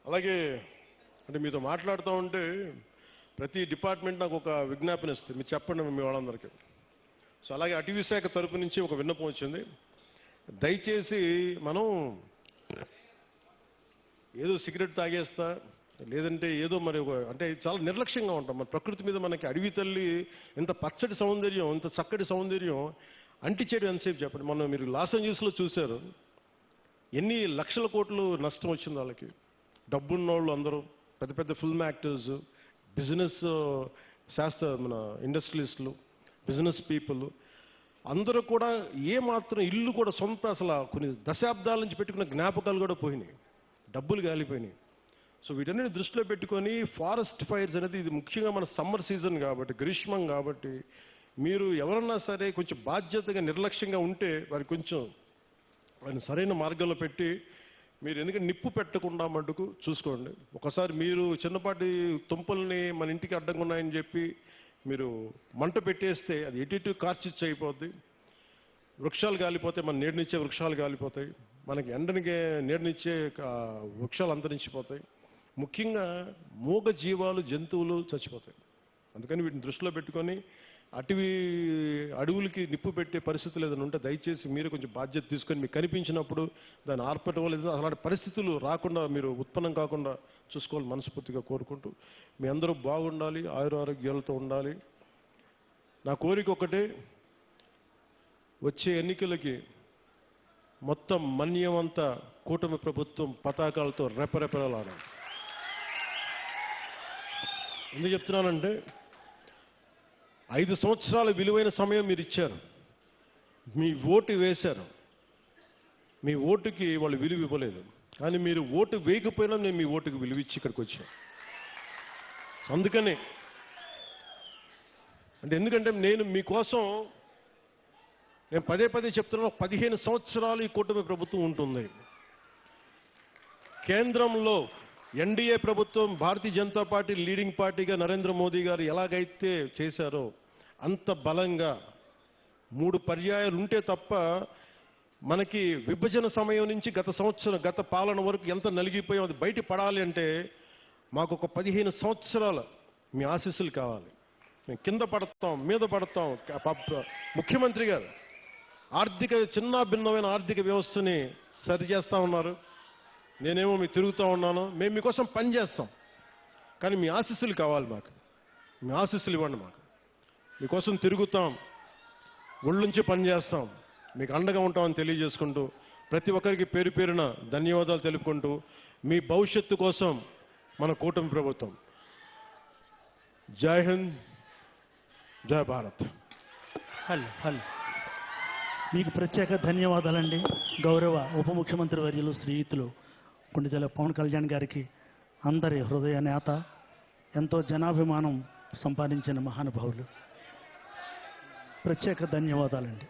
అలాగే అంటే మీతో మాట్లాడుతూ ఉంటే ప్రతి డిపార్ట్మెంట్ నాకు ఒక విజ్ఞాపన ఇస్తుంది. మీరు చెప్పండి మీ వాళ్ళందరికీ. సో అలాగే అటవీ శాఖ తరపు నుంచి ఒక విన్నపం వచ్చింది. దయచేసి మనం ఏదో సిగరెట్ తాగేస్తా లేదంటే ఏదో మరి అంటే చాలా నిర్లక్ష్యంగా ఉంటాం. మన ప్రకృతి మీద మనకి అడవి తల్లి ఇంత పచ్చటి సౌందర్యం, ఇంత చక్కటి సౌందర్యం అంటిచేయడం ఎంతసేపు చెప్పండి. మనం మీరు లాస్ ఏంజల్స్లో చూశారు, ఎన్ని లక్షల కోట్లు నష్టం వచ్చింది వాళ్ళకి. డబ్బున్న వాళ్ళు అందరూ పెద్ద పెద్ద ఫిల్మ్ యాక్టర్స్, బిజినెస్ మన ఇండస్ట్రియలిస్టులు, బిజినెస్ పీపుల్ అందరూ కూడా ఏమాత్రం ఇల్లు కూడా సొంత అసలు కొన్ని దశాబ్దాల నుంచి పెట్టుకున్న జ్ఞాపకాలు కూడా పోయినాయి, డబ్బులు గాలిపోయినాయి. సో వీటన్నిటి దృష్టిలో పెట్టుకొని ఫారెస్ట్ ఫైర్స్ అనేది ఇది ముఖ్యంగా మన సమ్మర్ సీజన్ కాబట్టి, గ్రీష్మం కాబట్టి మీరు ఎవరన్నా సరే కొంచెం బాధ్యతగా నిర్లక్ష్యంగా ఉంటే వారికి కొంచెం ఆయన సరైన మార్గంలో పెట్టి మీరు ఎందుకంటే నిప్పు పెట్టకుండా మటుకు చూసుకోండి. ఒకసారి మీరు చిన్నపాటి తుంపల్ని మన ఇంటికి అడ్డంగా ఉన్నాయని చెప్పి మీరు మంట పెట్టేస్తే అది ఎటు కార్చిచ్చు అయిపోద్ది. వృక్షాలు గాలిపోతాయి, మన నీడనిచ్చే వృక్షాలు గాలిపోతాయి, మనకి ఎండనికే నీడనిచ్చే వృక్షాలు అంతరించిపోతాయి. ముఖ్యంగా మూగ జీవాలు, జంతువులు చచ్చిపోతాయి. అందుకని వీటిని దృష్టిలో పెట్టుకొని అడవులకి నిప్పు పెట్టే పరిస్థితులు ఏదైనా ఉంటే దయచేసి మీరు కొంచెం బాధ్యత తీసుకొని మీకు కనిపించినప్పుడు దాన్ని ఆర్పటం లేదు అలాంటి పరిస్థితులు రాకుండా మీరు ఉత్పన్నం కాకుండా చూసుకోవాలి మనస్ఫూర్తిగా కోరుకుంటూ మీ అందరూ బాగుండాలి, ఆయురారోగ్యాలతో ఉండాలి. నా కోరిక ఒకటే, వచ్చే ఎన్నికలకి మొత్తం మన్యమంతా కూటమి ప్రభుత్వం పతాకాలతో రెపరెపలాడాలి. ఎందుకు చెప్తున్నానంటే 5 సంవత్సరాల విలువైన సమయం మీరు ఇచ్చారు, మీ ఓటు వేశారు, మీ ఓటుకి వాళ్ళు విలువ ఇవ్వలేదు. కానీ మీరు ఓటు వేయకపోయినా నేను మీ ఓటుకి విలువ ఇచ్చి ఇక్కడికి వచ్చాను. అందుకనే ఎందుకంటే నేను మీకోసం నేను పదే పదే చెప్తున్నాను, 15 సంవత్సరాలు ఈ కూటమి ప్రభుత్వం ఉంటుంది. కేంద్రంలో ఎన్డీఏ ప్రభుత్వం, భారతీయ జనతా పార్టీ లీడింగ్ పార్టీగా నరేంద్ర మోదీ గారు ఎలాగైతే చేశారో అంత బలంగా 3 పర్యాయాలు ఉంటే తప్ప మనకి విభజన సమయం నుంచి గత పాలన వరకు ఎంత నలిగిపోయాం అది బయట పడాలి అంటే మాకు ఒక 15 సంవత్సరాల మీ ఆశీస్సులు కావాలి. మేము కింద పడతాం, మీద పడతాం. ముఖ్యమంత్రి గారు చిన్న భిన్నమైన ఆర్థిక వ్యవస్థని సరిచేస్తా ఉన్నారు, నేనేమో మీకు తిరుగుతూ ఉన్నాను. మేము మీకోసం పని చేస్తాం, కానీ మీ ఆశీస్సులు కావాలి మాకు. మీ ఆశీస్సులు ఇవ్వండి మాకు. మీకోసం తిరుగుతాం, ఒళ్ళుంచి పని చేస్తాం, మీకు అండగా ఉంటామని తెలియజేసుకుంటూ ప్రతి ఒక్కరికి పేరు పేరున ధన్యవాదాలు తెలుపుకుంటూ మీ భవిష్యత్తు కోసం మన కూటమి ప్రభుత్వం. జై హింద్, జై భారత్. హలో మీకు ప్రత్యేక ధన్యవాదాలండి. గౌరవ ఉప ముఖ్యమంత్రి వర్యులు శ్రీయుతులు కొండిదెల పవన్ కళ్యాణ్ గారికి, అందరి హృదయ నేత, ఎంతో జనాభిమానం సంపాదించిన మహానుభావులు, ప్రత్యేక ధన్యవాదాలండి.